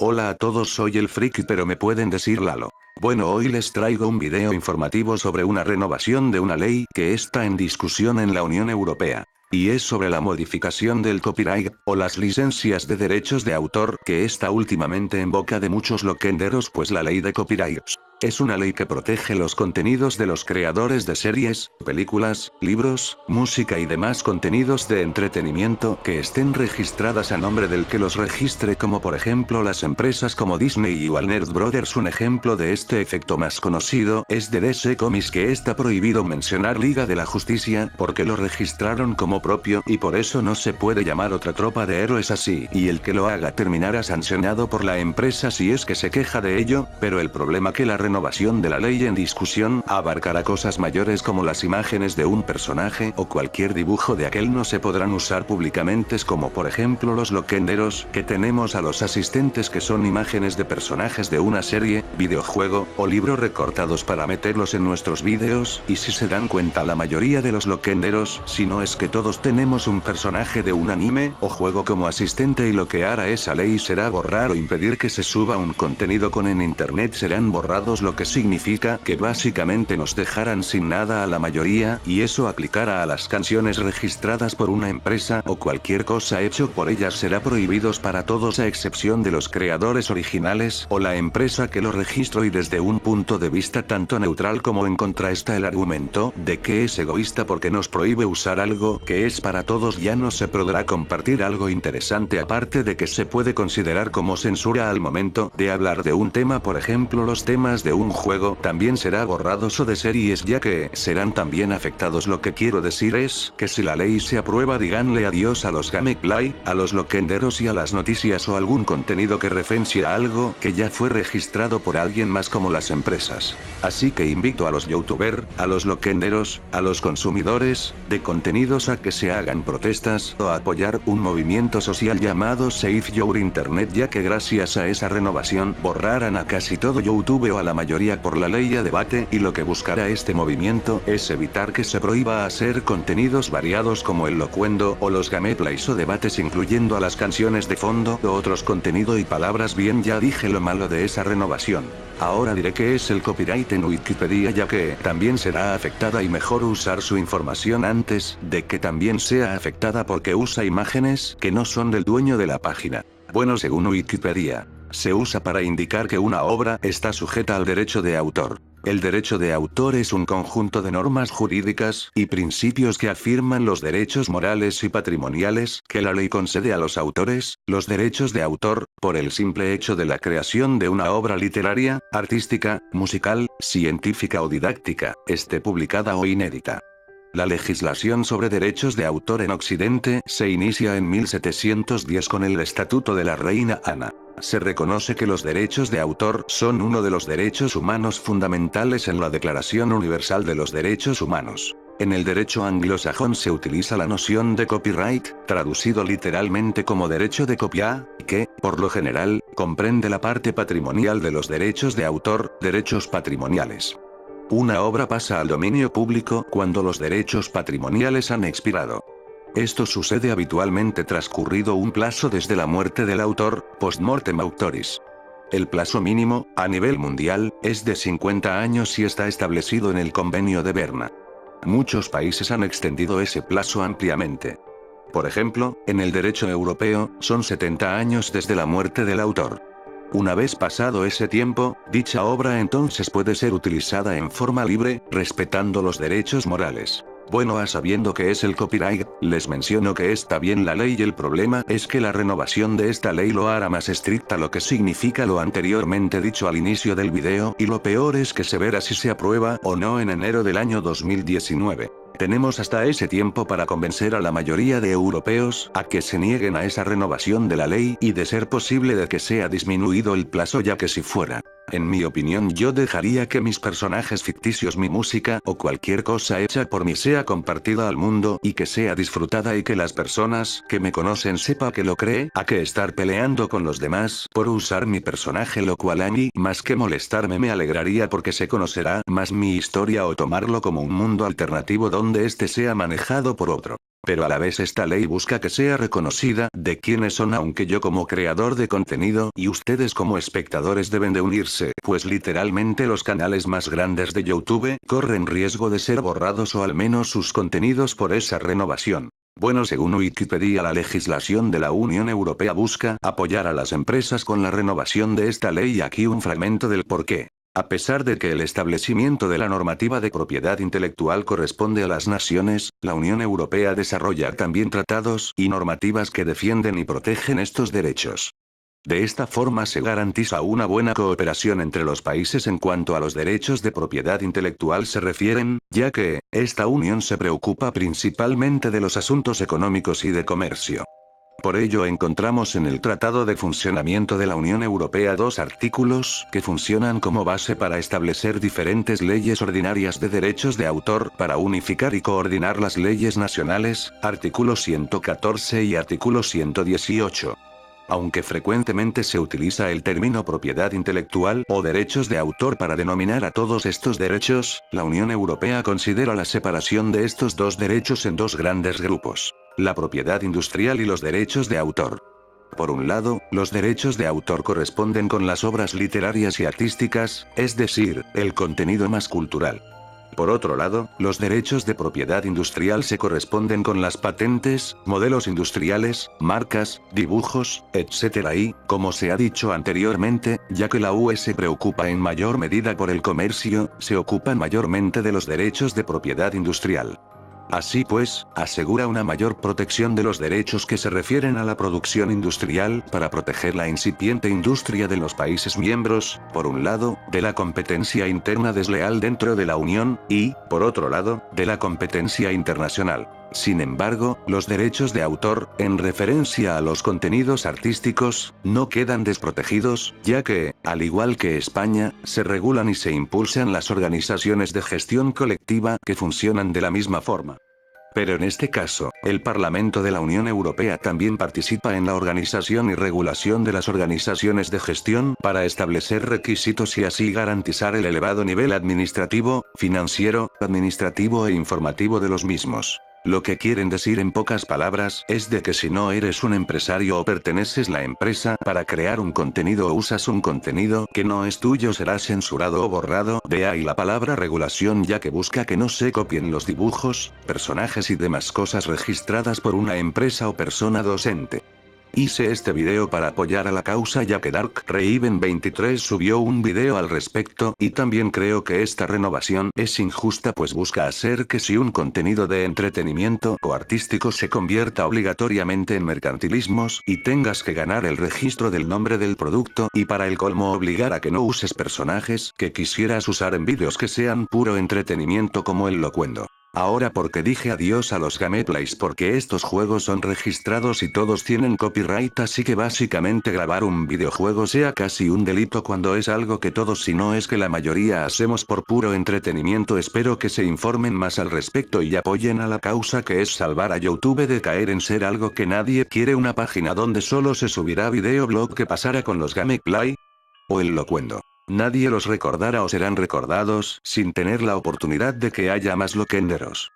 Hola a todos, soy el Friki, pero me pueden decir Lalo. Bueno, hoy les traigo un video informativo sobre una renovación de una ley que está en discusión en la Unión Europea. Y es sobre la modificación del copyright, o las licencias de derechos de autor, que está últimamente en boca de muchos loquenderos, pues la ley de copyrights es una ley que protege los contenidos de los creadores de series, películas, libros, música y demás contenidos de entretenimiento que estén registradas a nombre del que los registre, como por ejemplo las empresas como Disney y Warner Brothers. Un ejemplo de este efecto más conocido es de DC Comics, que está prohibido mencionar Liga de la Justicia porque lo registraron como propio y por eso no se puede llamar otra tropa de héroes así, y el que lo haga terminará sancionado por la empresa si es que se queja de ello. Pero el problema que la renovación de la ley en discusión abarcará cosas mayores, como las imágenes de un personaje o cualquier dibujo de aquel no se podrán usar públicamente, como por ejemplo los loquenderos que tenemos a los asistentes, que son imágenes de personajes de una serie, videojuego o libro recortados para meterlos en nuestros vídeos. Y si se dan cuenta, la mayoría de los loquenderos, si no es que todos, tenemos un personaje de un anime o juego como asistente, y lo que hará esa ley será borrar o impedir que se suba un contenido con en internet. Serán borrados, lo que significa que básicamente nos dejarán sin nada a la mayoría, y eso aplicará a las canciones registradas por una empresa o cualquier cosa hecho por ellas. Será prohibidos para todos a excepción de los creadores originales o la empresa que lo registró. Y desde un punto de vista tanto neutral como en contra está el argumento de que es egoísta porque nos prohíbe usar algo que es para todos. Ya no se podrá compartir algo interesante, aparte de que se puede considerar como censura al momento de hablar de un tema. Por ejemplo, los temas de un juego también será borrados, o de series, ya que serán también afectados. Lo que quiero decir es que si la ley se aprueba, díganle adiós a los gameplay, a los loquenderos y a las noticias o algún contenido que referencie a algo que ya fue registrado por alguien más, como las empresas. Así que invito a los youtubers, a los loquenderos, a los consumidores de contenidos a que se hagan protestas o a apoyar un movimiento social llamado Save Your Internet, ya que gracias a esa renovación borrarán a casi todo YouTube o a la mayoría por la ley a debate. Y lo que buscará este movimiento es evitar que se prohíba hacer contenidos variados como el locuendo o los gameplays o debates, incluyendo a las canciones de fondo o otros contenido y palabras. Bien, ya dije lo malo de esa renovación. Ahora diré qué es el copyright en Wikipedia, ya que también será afectada, y mejor usar su información antes de que también sea afectada porque usa imágenes que no son del dueño de la página. Bueno, según Wikipedia, se usa para indicar que una obra está sujeta al derecho de autor. El derecho de autor es un conjunto de normas jurídicas y principios que afirman los derechos morales y patrimoniales que la ley concede a los autores. Los derechos de autor, por el simple hecho de la creación de una obra literaria, artística, musical, científica o didáctica, esté publicada o inédita. La legislación sobre derechos de autor en Occidente se inicia en 1710 con el Estatuto de la Reina Ana. Se reconoce que los derechos de autor son uno de los derechos humanos fundamentales en la Declaración Universal de los Derechos Humanos. En el derecho anglosajón se utiliza la noción de copyright, traducido literalmente como derecho de copia, que, por lo general, comprende la parte patrimonial de los derechos de autor, derechos patrimoniales. Una obra pasa al dominio público cuando los derechos patrimoniales han expirado. Esto sucede habitualmente transcurrido un plazo desde la muerte del autor, post-mortem autoris. El plazo mínimo, a nivel mundial, es de 50 años y está establecido en el Convenio de Berna. Muchos países han extendido ese plazo ampliamente. Por ejemplo, en el derecho europeo, son 70 años desde la muerte del autor. Una vez pasado ese tiempo, dicha obra entonces puede ser utilizada en forma libre, respetando los derechos morales. Bueno, sabiendo que es el copyright, les menciono que está bien la ley, y el problema es que la renovación de esta ley lo hará más estricta, lo que significa lo anteriormente dicho al inicio del video, y lo peor es que se verá si se aprueba o no en enero del año 2019. Tenemos hasta ese tiempo para convencer a la mayoría de europeos a que se nieguen a esa renovación de la ley, y de ser posible de que sea disminuido el plazo, ya que si fuera, en mi opinión, yo dejaría que mis personajes ficticios, mi música o cualquier cosa hecha por mí sea compartida al mundo y que sea disfrutada, y que las personas que me conocen sepa que lo cree, a que estar peleando con los demás por usar mi personaje, lo cual a mí, más que molestarme, me alegraría porque se conocerá más mi historia, o tomarlo como un mundo alternativo donde este sea manejado por otro. Pero a la vez esta ley busca que sea reconocida de quiénes son, aunque yo como creador de contenido y ustedes como espectadores deben de unirse, pues literalmente los canales más grandes de YouTube corren riesgo de ser borrados o al menos sus contenidos por esa renovación. Bueno, según Wikipedia, la legislación de la Unión Europea busca apoyar a las empresas con la renovación de esta ley y aquí un fragmento del porqué. A pesar de que el establecimiento de la normativa de propiedad intelectual corresponde a las naciones, la Unión Europea desarrolla también tratados y normativas que defienden y protegen estos derechos. De esta forma se garantiza una buena cooperación entre los países en cuanto a los derechos de propiedad intelectual se refieren, ya que, esta unión se preocupa principalmente de los asuntos económicos y de comercio. Por ello encontramos en el Tratado de Funcionamiento de la Unión Europea dos artículos que funcionan como base para establecer diferentes leyes ordinarias de derechos de autor para unificar y coordinar las leyes nacionales, artículo 114 y artículo 118. Aunque frecuentemente se utiliza el término propiedad intelectual o derechos de autor para denominar a todos estos derechos, la Unión Europea considera la separación de estos dos derechos en dos grandes grupos: la propiedad industrial y los derechos de autor. Por un lado, los derechos de autor corresponden con las obras literarias y artísticas, es decir, el contenido más cultural. Por otro lado, los derechos de propiedad industrial se corresponden con las patentes, modelos industriales, marcas, dibujos, etc. Y, como se ha dicho anteriormente, ya que la UE se preocupa en mayor medida por el comercio, se ocupa mayormente de los derechos de propiedad industrial. Así pues, asegura una mayor protección de los derechos que se refieren a la producción industrial para proteger la incipiente industria de los países miembros, por un lado, de la competencia interna desleal dentro de la Unión, y, por otro lado, de la competencia internacional. Sin embargo, los derechos de autor, en referencia a los contenidos artísticos, no quedan desprotegidos, ya que, al igual que España, se regulan y se impulsan las organizaciones de gestión colectiva que funcionan de la misma forma. Pero en este caso, el Parlamento de la Unión Europea también participa en la organización y regulación de las organizaciones de gestión para establecer requisitos y así garantizar el elevado nivel administrativo, financiero, administrativo e informativo de los mismos. Lo que quieren decir en pocas palabras es de que si no eres un empresario o perteneces la empresa para crear un contenido o usas un contenido que no es tuyo serás censurado o borrado, de ahí la palabra regulación, ya que busca que no se copien los dibujos, personajes y demás cosas registradas por una empresa o persona docente. Hice este video para apoyar a la causa ya que Dark Raven 23 subió un video al respecto y también creo que esta renovación es injusta pues busca hacer que si un contenido de entretenimiento o artístico se convierta obligatoriamente en mercantilismos y tengas que ganar el registro del nombre del producto y para el colmo obligar a que no uses personajes que quisieras usar en vídeos que sean puro entretenimiento como el Locuendo. Ahora porque dije adiós a los gameplays porque estos juegos son registrados y todos tienen copyright, así que básicamente grabar un videojuego sea casi un delito cuando es algo que todos si no es que la mayoría hacemos por puro entretenimiento. Espero que se informen más al respecto y apoyen a la causa que es salvar a YouTube de caer en ser algo que nadie quiere, una página donde solo se subirá videoblog. ¿Qué pasará con los gameplay? O el Locuendo. Nadie los recordará o serán recordados sin tener la oportunidad de que haya más loquenderos.